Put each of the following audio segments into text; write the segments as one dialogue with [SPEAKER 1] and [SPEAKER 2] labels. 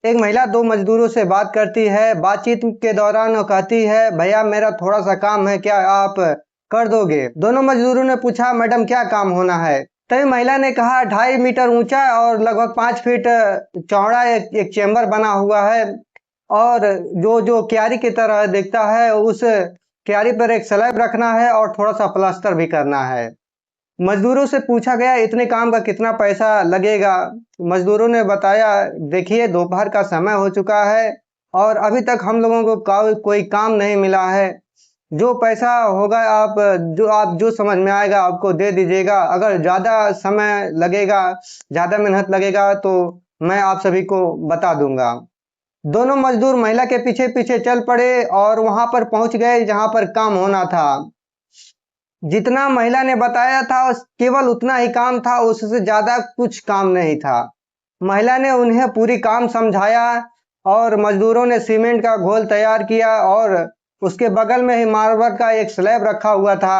[SPEAKER 1] एक महिला दो मजदूरों से बात करती है। बातचीत के दौरान वो कहती है, भैया मेरा थोड़ा सा काम है, क्या आप कर दोगे? दोनों मजदूरों ने पूछा, मैडम क्या काम होना है? तभी महिला ने कहा, 2.5 मीटर ऊंचा और लगभग 5 फीट चौड़ा एक चेम्बर बना हुआ है, और जो जो क्यारी की तरह दिखता है, उस क्यारी पर एक स्लैब रखना है और थोड़ा सा प्लास्टर भी करना है। मजदूरों से पूछा गया, इतने काम का कितना पैसा लगेगा? मजदूरों ने बताया, देखिए दोपहर का समय हो चुका है और अभी तक हम लोगों को कोई काम नहीं मिला है। जो पैसा होगा आप जो समझ में आएगा आपको दे दीजिएगा। अगर ज़्यादा समय लगेगा, ज़्यादा मेहनत लगेगा तो मैं आप सभी को बता दूंगा। दोनों मजदूर महिला के पीछे पीछे चल पड़े और वहां पर पहुंच गए जहां पर काम होना था। जितना महिला ने बताया था केवल उतना ही काम था, उससे ज्यादा कुछ काम नहीं था। महिला ने उन्हें पूरी काम समझाया और मजदूरों ने सीमेंट का घोल तैयार किया और उसके बगल में ही मार्बल का एक स्लैब रखा हुआ था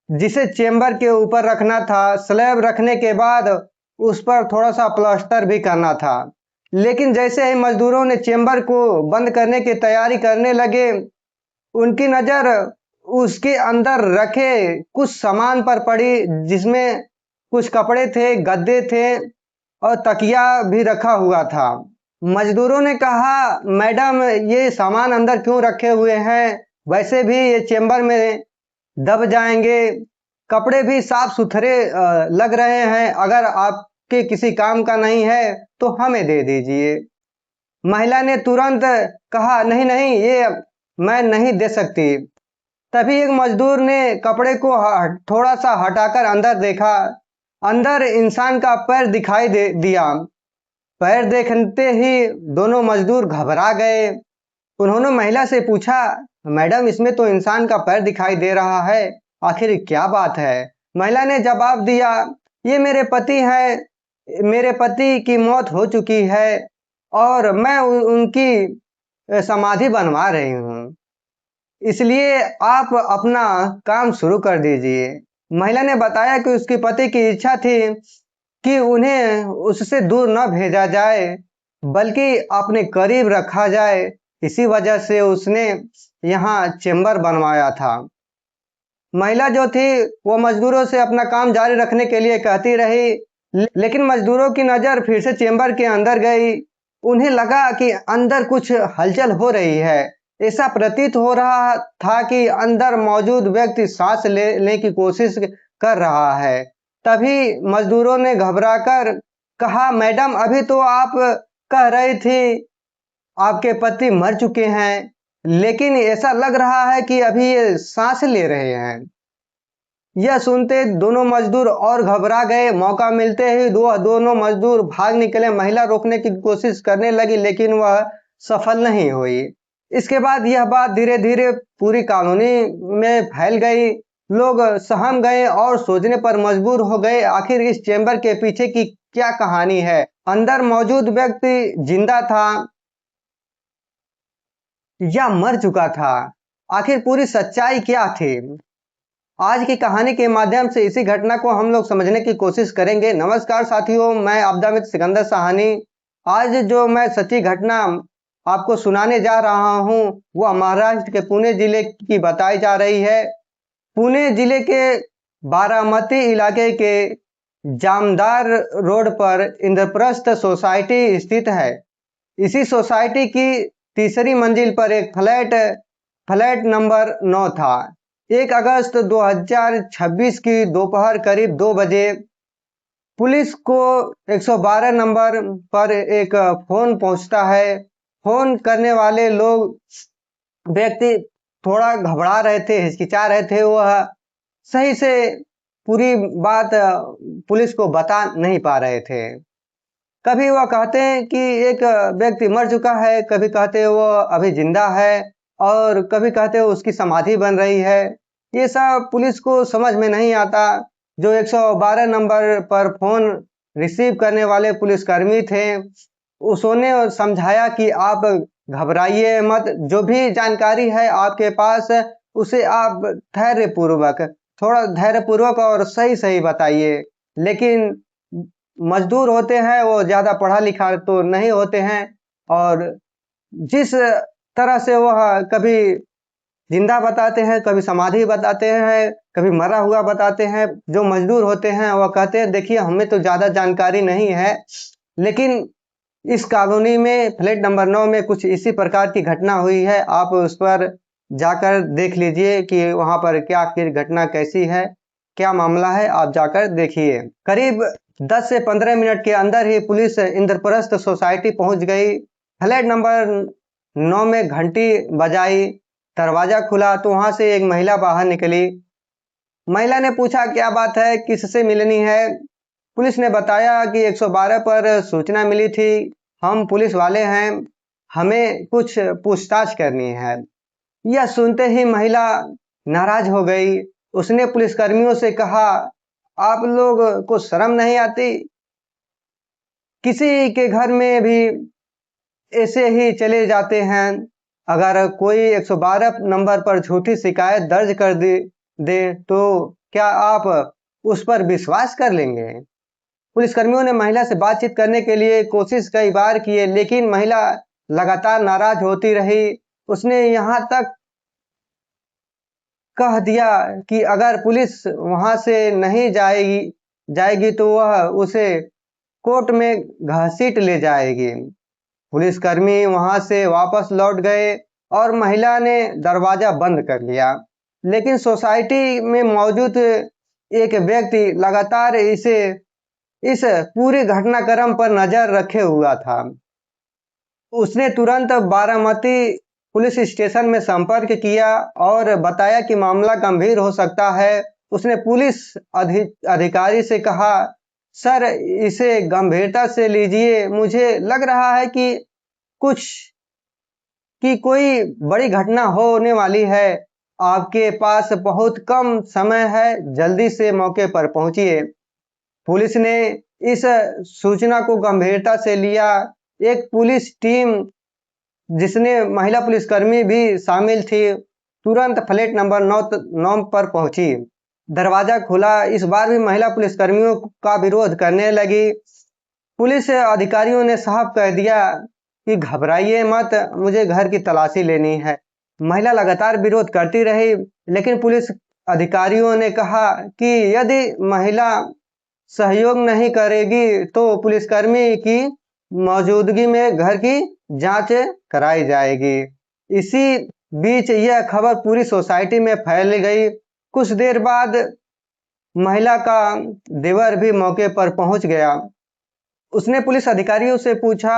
[SPEAKER 1] जिसे चेम्बर के ऊपर रखना था। स्लैब रखने के बाद उस पर थोड़ा सा प्लास्टर भी करना था। लेकिन जैसे ही मजदूरों ने चेम्बर को बंद करने की तैयारी करने लगे, उनकी नजर उसके अंदर रखे कुछ सामान पर पड़ी, जिसमें कुछ कपड़े थे, गद्दे थे और तकिया भी रखा हुआ था। मजदूरों ने कहा, मैडम ये सामान अंदर क्यों रखे हुए हैं? वैसे भी ये चेम्बर में दब जाएंगे। कपड़े भी साफ सुथरे लग रहे हैं। अगर आपके किसी काम का नहीं है तो हमें दे दीजिए। महिला ने तुरंत कहा, नहीं नहीं, ये मैं नहीं दे सकती। तभी एक मजदूर ने कपड़े को थोड़ा सा हटाकर अंदर देखा। अंदर इंसान का पैर दिखाई दे दिया। पैर देखते ही दोनों मजदूर घबरा गए। उन्होंने महिला से पूछा, मैडम इसमें तो इंसान का पैर दिखाई दे रहा है, आखिर क्या बात है? महिला ने जवाब दिया, ये मेरे पति हैं, मेरे पति की मौत हो चुकी है और मैं उनकी समाधि बनवा रही हूँ, इसलिए आप अपना काम शुरू कर दीजिए। महिला ने बताया कि उसके पति की इच्छा थी कि उन्हें उससे दूर न भेजा जाए, बल्कि अपने करीब रखा जाए। इसी वजह से उसने यहाँ चेम्बर बनवाया था। महिला जो थी वो मजदूरों से अपना काम जारी रखने के लिए कहती रही, लेकिन मजदूरों की नजर फिर से चेम्बर के अंदर गई। उन्हें लगा कि अंदर कुछ हलचल हो रही है। ऐसा प्रतीत हो रहा था कि अंदर मौजूद व्यक्ति सांस लेने की कोशिश कर रहा है। तभी मजदूरों ने घबराकर कहा, मैडम अभी तो आप कह रही थी आपके पति मर चुके हैं, लेकिन ऐसा लग रहा है कि अभी ये सांस ले रहे हैं। यह सुनते दोनों मजदूर और घबरा गए। मौका मिलते ही दोनों मजदूर भाग निकले। महिला रोकने की कोशिश करने लगी, लेकिन वह सफल नहीं हुई। इसके बाद यह बात धीरे धीरे पूरी कॉलोनी में फैल गई। लोग सहम गए और सोचने पर मजबूर हो गए, आखिर इस चेम्बर के पीछे की क्या कहानी है? अंदर मौजूद व्यक्ति जिंदा था या मर चुका था? आखिर पूरी सच्चाई क्या थी? आज की कहानी के माध्यम से इसी घटना को हम लोग समझने की कोशिश करेंगे। नमस्कार साथियों, मैं आपदा मित्र सिकंदर साहनी। आज जो मैं सच्ची घटना आपको सुनाने जा रहा हूँ वह महाराष्ट्र के पुणे जिले की बताई जा रही है। पुणे जिले के बारामती इलाके के जामदार रोड पर इंद्रप्रस्थ सोसाइटी स्थित है। इसी सोसाइटी की तीसरी मंजिल पर एक फ्लैट नंबर 9 था। 1 अगस्त 2026 की दोपहर करीब 2 बजे पुलिस को 112 नंबर पर एक फोन पहुंचता है। फोन करने वाले व्यक्ति थोड़ा घबरा रहे थे, हिचकिचा रहे थे। वह सही से पूरी बात पुलिस को बता नहीं पा रहे थे। कभी वह कहते हैं कि एक व्यक्ति मर चुका है, कभी कहते हैं वो अभी जिंदा है और कभी कहते हैं उसकी समाधि बन रही है। ये सब पुलिस को समझ में नहीं आता। जो 112 नंबर पर फोन रिसीव करने वाले पुलिसकर्मी थे, उसने समझाया कि आप घबराइए मत, जो भी जानकारी है आपके पास उसे आप थोड़ा धैर्यपूर्वक और सही सही बताइए। लेकिन मजदूर होते हैं, वो ज्यादा पढ़ा लिखा तो नहीं होते हैं। और जिस तरह से वह कभी जिंदा बताते हैं, कभी समाधि बताते हैं, कभी मरा हुआ बताते हैं। जो मजदूर होते हैं वह कहते हैं देखिए हमें तो ज़्यादा जानकारी नहीं है, लेकिन इस कॉलोनी में फ्लैट नंबर 9 में कुछ इसी प्रकार की घटना हुई है। आप उस पर जाकर देख लीजिए कि वहाँ पर क्या आखिर घटना कैसी है, क्या मामला है, आप जाकर देखिए। करीब 10 से 15 मिनट के अंदर ही पुलिस इंद्रप्रस्थ सोसाइटी पहुंच गई। फ्लैट नंबर 9 में घंटी बजाई, दरवाजा खुला तो वहां से एक महिला बाहर निकली। महिला ने पूछा क्या बात है, किससे मिलनी है। पुलिस ने बताया कि 112 पर सूचना मिली थी, हम पुलिस वाले हैं, हमें कुछ पूछताछ करनी है। यह सुनते ही महिला नाराज हो गई। उसने पुलिसकर्मियों से कहा आप लोग को शर्म नहीं आती, किसी के घर में भी ऐसे ही चले जाते हैं। अगर कोई 112 नंबर पर झूठी शिकायत दर्ज कर दे तो क्या आप उस पर विश्वास कर लेंगे। पुलिसकर्मियों ने महिला से बातचीत करने के लिए कोशिश कई बार किए, लेकिन महिला लगातार नाराज होती रही। उसने यहाँ तक कह दिया कि अगर पुलिस वहां से नहीं जाएगी तो वह उसे कोर्ट में घसीट ले जाएगी। पुलिसकर्मी वहां से वापस लौट गए और महिला ने दरवाजा बंद कर लिया। लेकिन सोसाइटी में मौजूद एक व्यक्ति लगातार इस पूरे घटनाक्रम पर नजर रखे हुआ था। उसने तुरंत बारामती पुलिस स्टेशन में संपर्क किया और बताया कि मामला गंभीर हो सकता है। उसने पुलिस अधिकारी से कहा सर इसे गंभीरता से लीजिए, मुझे लग रहा है कि कोई बड़ी घटना होने वाली है। आपके पास बहुत कम समय है, जल्दी से मौके पर पहुंचिए। पुलिस ने इस सूचना को गंभीरता से लिया। एक पुलिस टीम जिसने महिला पुलिसकर्मी भी शामिल थी तुरंत फ्लैट नंबर 9 पर पहुंची। दरवाजा खुला। इस बार भी महिला पुलिसकर्मियों का विरोध करने लगी। पुलिस अधिकारियों ने साफ कह दिया कि घबराइए मत, मुझे घर की तलाशी लेनी है। महिला लगातार विरोध करती रही, लेकिन पुलिस अधिकारियों ने कहा कि यदि महिला सहयोग नहीं करेगी तो पुलिसकर्मी की मौजूदगी में घर की जांच कराई जाएगी। इसी बीच यह खबर पूरी सोसाइटी में फैल गई। कुछ देर बाद महिला का देवर भी मौके पर पहुंच गया। उसने पुलिस अधिकारियों से पूछा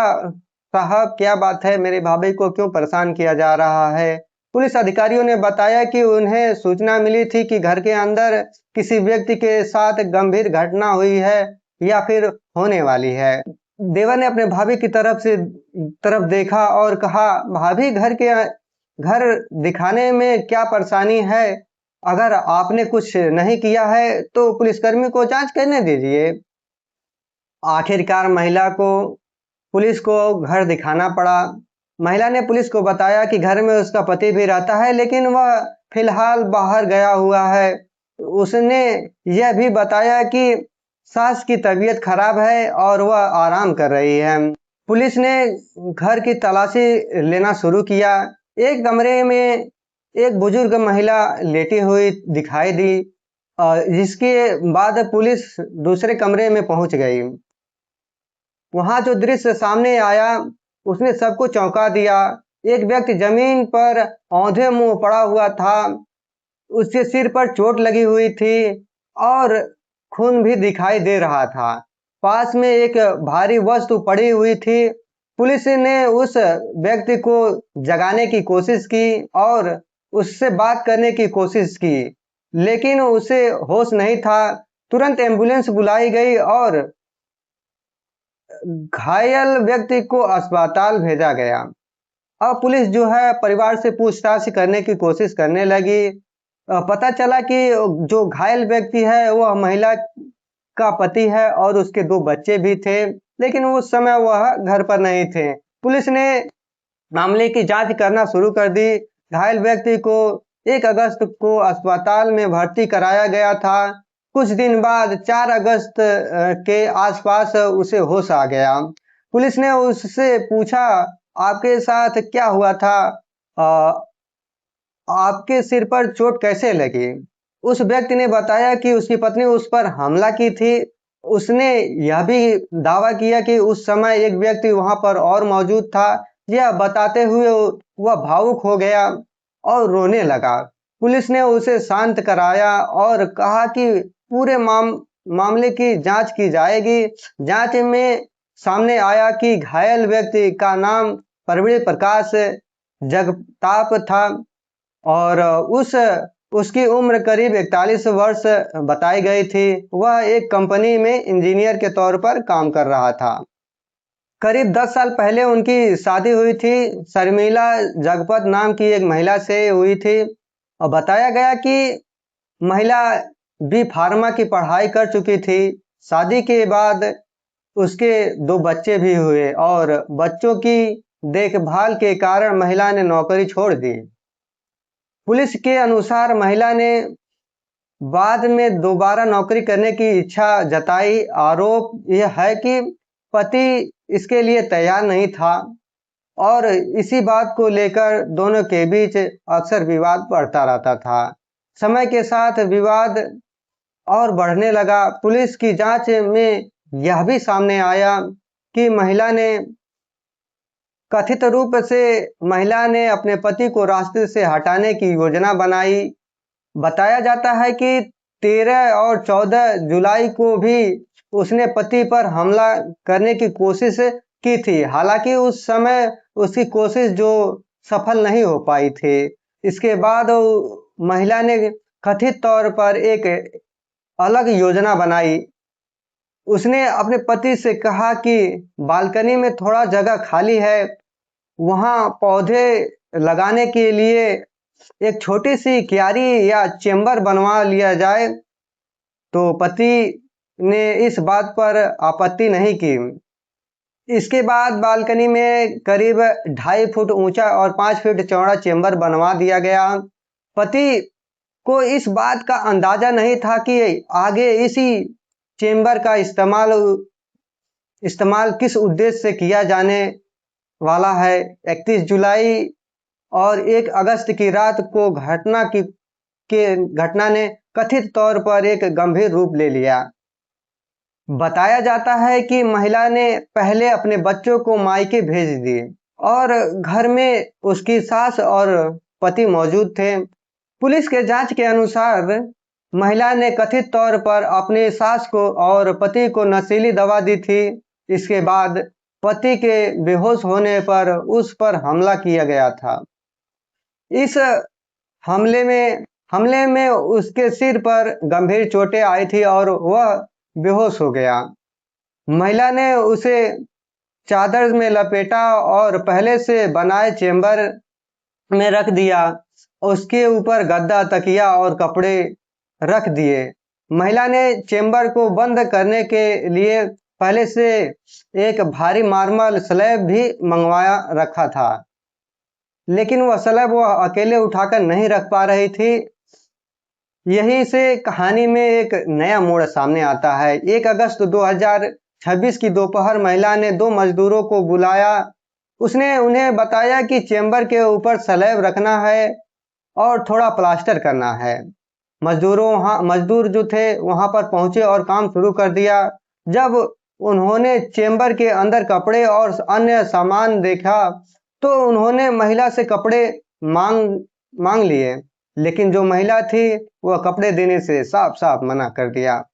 [SPEAKER 1] साहब क्या बात है, मेरे भाभी को क्यों परेशान किया जा रहा है। पुलिस अधिकारियों ने बताया कि उन्हें सूचना मिली थी कि घर के अंदर किसी व्यक्ति के साथ गंभीर घटना हुई है या फिर होने वाली है। देवर ने अपने भाभी की तरफ देखा और कहा भाभी घर दिखाने में क्या परेशानी है। अगर आपने कुछ नहीं किया है तो पुलिसकर्मी को जांच करने दीजिए। आखिरकार महिला को पुलिस को घर दिखाना पड़ा। महिला ने पुलिस को बताया कि घर में उसका पति भी रहता है, लेकिन वह फिलहाल बाहर गया हुआ है। उसने यह भी बताया कि सास की तबीयत खराब है और वह आराम कर रही है। पुलिस ने घर की तलाशी लेना शुरू किया। एक कमरे में एक बुजुर्ग महिला लेटी हुई दिखाई दी, जिसके बाद पुलिस दूसरे कमरे में पहुंच गई। वहां जो दृश्य सामने आया उसने सबको चौंका दिया। एक व्यक्ति जमीन पर औंधे मुंह पड़ा हुआ था, उसके सिर पर चोट लगी हुई थी और खून भी दिखाई दे रहा था। पास में एक भारी वस्तु पड़ी हुई थी। पुलिस ने उस व्यक्ति को जगाने की कोशिश की और उससे बात करने की कोशिश की, लेकिन उसे होश नहीं था। तुरंत एम्बुलेंस बुलाई गई और घायल व्यक्ति को अस्पताल भेजा गया। अब पुलिस जो है परिवार से पूछताछ करने की कोशिश करने लगी। पता चला कि जो घायल व्यक्ति है वह महिला का पति है और उसके 2 बच्चे भी थे, लेकिन उस समय वह घर पर नहीं थे। पुलिस ने मामले की जांच करना शुरू कर दी। घायल व्यक्ति को 1 अगस्त को अस्पताल में भर्ती कराया गया था। कुछ दिन बाद 4 अगस्त के आसपास उसे होश आ गया। पुलिस ने उससे पूछा, आपके साथ क्या हुआ था? आ, आपके सिर पर चोट कैसे लगी? उस व्यक्ति ने बताया कि उसकी पत्नी उस पर हमला की थी। उसने यह भी दावा किया कि उस समय एक व्यक्ति वहां पर और मौजूद था। यह बताते हुए वह भावुक हो गया और रोने लगा। पुलिस ने उसे शांत कराया और कहा कि पूरे मामले की जांच की जाएगी। जांच में सामने आया कि घायल व्यक्ति का नाम प्रवीण प्रकाश जगताप था और उसकी उम्र करीब 41 वर्ष बताई गई थी। वह एक कंपनी में इंजीनियर के तौर पर काम कर रहा था। करीब 10 साल पहले उनकी शादी हुई थी। शर्मिला जगपत नाम की एक महिला से हुई थी और बताया गया कि महिला बी फार्मा की पढ़ाई कर चुकी थी। शादी के बाद उसके 2 बच्चे भी हुए और बच्चों की देखभाल के कारण महिला ने नौकरी छोड़ दी। पुलिस के अनुसार महिला ने बाद में दोबारा नौकरी करने की इच्छा जताई। आरोप यह है कि पति इसके लिए तैयार नहीं था और इसी बात को लेकर दोनों के बीच अक्सर विवाद बढ़ता रहता था। समय के साथ विवाद और बढ़ने लगा। पुलिस की जांच में यह भी सामने आया कि कथित रूप से महिला ने अपने पति को रास्ते से हटाने की योजना बनाई। बताया जाता है कि 13 और 14 जुलाई को भी उसने पति पर हमला करने की कोशिश की थी। हालांकि उस समय उसकी कोशिश जो सफल नहीं हो पाई थी। इसके बाद महिला ने कथित तौर पर एक अलग योजना बनाई। उसने अपने पति से कहा कि बालकनी में थोड़ा जगह खाली है, वहां पौधे लगाने के लिए एक छोटी सी क्यारी या चेम्बर बनवा लिया जाए। तो पति ने इस बात पर आपत्ति नहीं की। इसके बाद बालकनी में करीब 2.5 फुट ऊंचा और 5 फीट चौड़ा चेम्बर बनवा दिया गया। पति को इस बात का अंदाजा नहीं था कि आगे इसी चेम्बर का इस्तेमाल किस उद्देश्य से किया जाने वाला है। 31 जुलाई और 1 अगस्त की रात को घटना ने कथित तौर पर एक गंभीर रूप ले लिया। बताया जाता है कि महिला ने पहले अपने बच्चों को मायके भेज दिए और घर में उसकी सास और पति मौजूद थे। पुलिस के जांच के अनुसार महिला ने कथित तौर पर अपनी सास को और पति को नशीली दवा दी थी। इसके बाद पति के बेहोश होने पर उस पर हमला किया गया था। इस हमले में उसके सिर पर गंभीर चोटें आई थी और वह बेहोश हो गया। महिला ने उसे चादर में लपेटा और पहले से बनाए चेम्बर में रख दिया। उसके ऊपर गद्दा, तकिया और कपड़े रख दिए। महिला ने चेम्बर को बंद करने के लिए पहले से एक भारी मार्बल स्लैब भी मंगवाया रखा था, लेकिन वह स्लैब वह अकेले उठाकर नहीं रख पा रही थी। यहीं से कहानी में एक नया मोड़ सामने आता है। 1 अगस्त 2026 की दोपहर महिला ने 2 मजदूरों को बुलाया। उसने उन्हें बताया कि चेम्बर के ऊपर स्लैब रखना है और थोड़ा प्लास्टर करना है। मजदूर जो थे वहां पर पहुंचे और काम शुरू कर दिया। जब उन्होंने चेम्बर के अंदर कपड़े और अन्य सामान देखा तो उन्होंने महिला से कपड़े मांग लिए, लेकिन जो महिला थी वह कपड़े देने से साफ साफ मना कर दिया।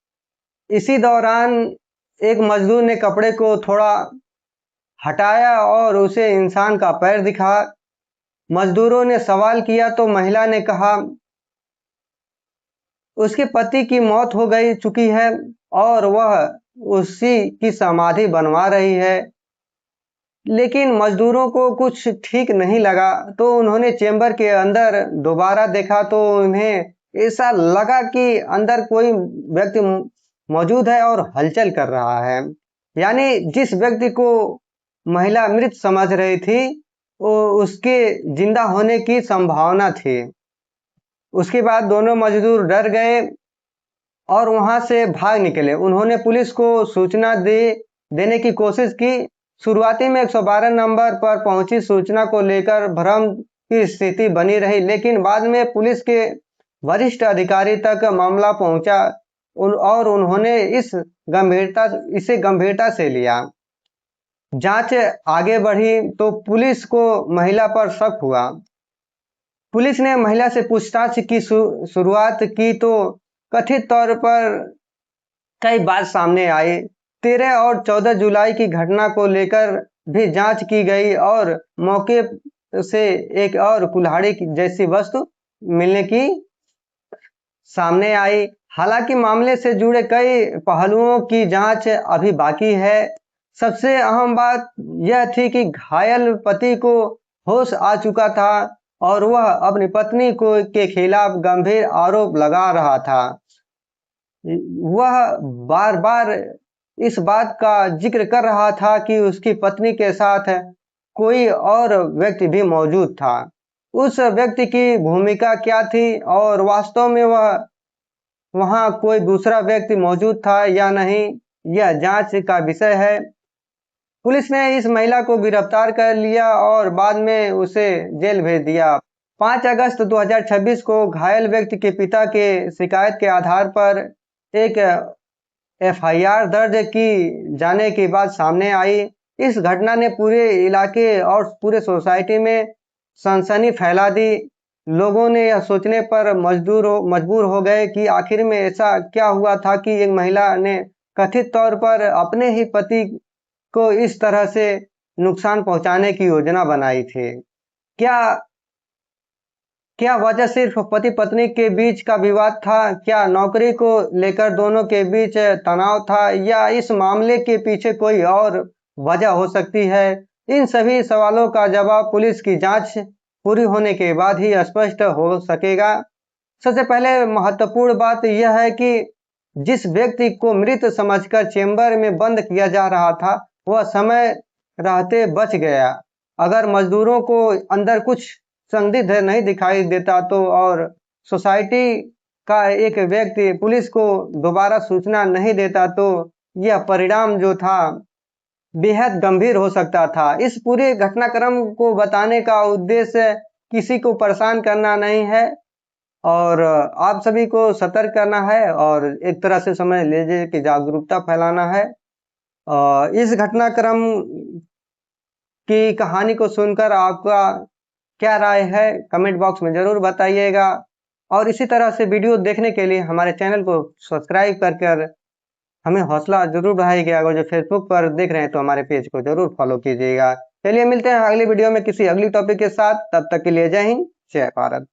[SPEAKER 1] इसी दौरान एक मजदूर ने कपड़े को थोड़ा हटाया और उसे इंसान का पैर दिखा। मजदूरों ने सवाल किया तो महिला ने कहा उसके पति की मौत हो चुकी है और वह उसी की समाधि बनवा रही है। लेकिन मजदूरों को कुछ ठीक नहीं लगा तो उन्होंने चेम्बर के अंदर दोबारा देखा तो उन्हें ऐसा लगा कि अंदर कोई व्यक्ति मौजूद है और हलचल कर रहा है। यानी जिस व्यक्ति को महिला मृत समझ रही थी वो उसके जिंदा होने की संभावना थी। उसके बाद दोनों मजदूर डर गए और वहां से भाग निकले। उन्होंने पुलिस को सूचना देने की कोशिश की। शुरुआती में 112 नंबर पर पहुंची सूचना को लेकर भ्रम की स्थिति बनी रही, लेकिन बाद में पुलिस के वरिष्ठ अधिकारी तक मामला पहुंचा और उन्होंने इसे गंभीरता से लिया। जांच आगे बढ़ी तो पुलिस को महिला पर शक हुआ। पुलिस ने महिला से पूछताछ की शुरुआत की तो कथित तौर पर कई बात सामने आई। 13 और 14 जुलाई की घटना को लेकर भी जांच की गई और मौके से एक और कुल्हाड़ी जैसी वस्तु मिलने की सामने आई। हालांकि मामले से जुड़े कई पहलुओं की जांच अभी बाकी है। सबसे अहम बात यह थी कि घायल पति को होश आ चुका था और वह अपनी पत्नी के खिलाफ गंभीर आरोप लगा रहा था। वह बार बार इस बात का जिक्र कर रहा था कि उसकी पत्नी के साथ कोई और व्यक्ति भी मौजूद था। उस व्यक्ति की भूमिका क्या थी और वास्तव में वहां कोई दूसरा व्यक्ति मौजूद था या नहीं, यह जांच का विषय है। पुलिस ने इस महिला को गिरफ्तार कर लिया और बाद में उसे जेल भेज दिया। 5 अगस्त 2026 को घायल व्यक्ति के पिता के शिकायत के आधार पर एक एफआईआर दर्ज की जाने की बात सामने आई। इस घटना ने पूरे इलाके और पूरे सोसाइटी में सनसनी फैला दी। लोगों ने यह सोचने पर मजबूर हो गए कि आखिर में ऐसा क्या हुआ था कि एक महिला ने कथित तौर पर अपने ही पति को इस तरह से नुकसान पहुंचाने की योजना बनाई थी। क्या वजह सिर्फ पति पत्नी के बीच का विवाद था? क्या नौकरी को लेकर दोनों के बीच तनाव था या इस मामले के पीछे कोई और वजह हो सकती है? इन सभी सवालों का जवाब पुलिस की जांच पूरी होने के बाद ही स्पष्ट हो सकेगा। सबसे पहले महत्वपूर्ण बात यह है कि जिस व्यक्ति को मृत समझकर चेंबर में बंद किया जा रहा था वह समय रहते बच गया। अगर मजदूरों को अंदर कुछ संदिग्ध नहीं दिखाई देता तो और सोसाइटी का एक व्यक्ति पुलिस को दोबारा सूचना नहीं देता तो यह परिणाम जो था बेहद गंभीर हो सकता था। इस पूरे घटनाक्रम को बताने का उद्देश्य किसी को परेशान करना नहीं है और आप सभी को सतर्क करना है और एक तरह से समझ लीजिए कि जागरूकता फैलाना है। इस घटनाक्रम की कहानी को सुनकर आपका क्या राय है कमेंट बॉक्स में जरूर बताइएगा और इसी तरह से वीडियो देखने के लिए हमारे चैनल को सब्सक्राइब कर हमें हौसला जरूर बढ़ाइएगा। अगर जो फेसबुक पर देख रहे हैं तो हमारे पेज को जरूर फॉलो कीजिएगा। चलिए मिलते हैं अगली वीडियो में किसी अगली टॉपिक के साथ। तब तक के लिए जय हिंद, जय भारत।